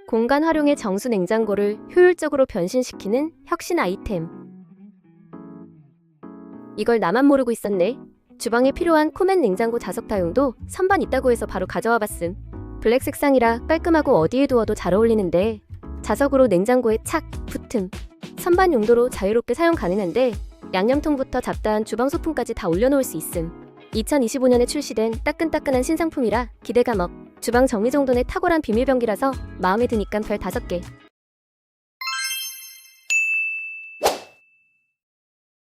공간 활용의 정수 냉장고를 효율적으로 변신시키는 혁신 아이템. 이걸 나만 모르고 있었네. 주방에 필요한 코멘 냉장고 자석다용도 선반 있다고 해서 바로 가져와 봤음. 블랙 색상이라 깔끔하고 어디에 두어도 잘 어울리는데 자석으로 냉장고에 착 붙음. 선반 용도로 자유롭게 사용 가능한데 양념통부터 잡다한 주방 소품까지 다 올려놓을 수 있음. 2025년에 출시된 따끈따끈한 신상품이라 기대감 업. 주방 정리정돈에 탁월한 비밀병기라서 마음에 드니깐 별 5개.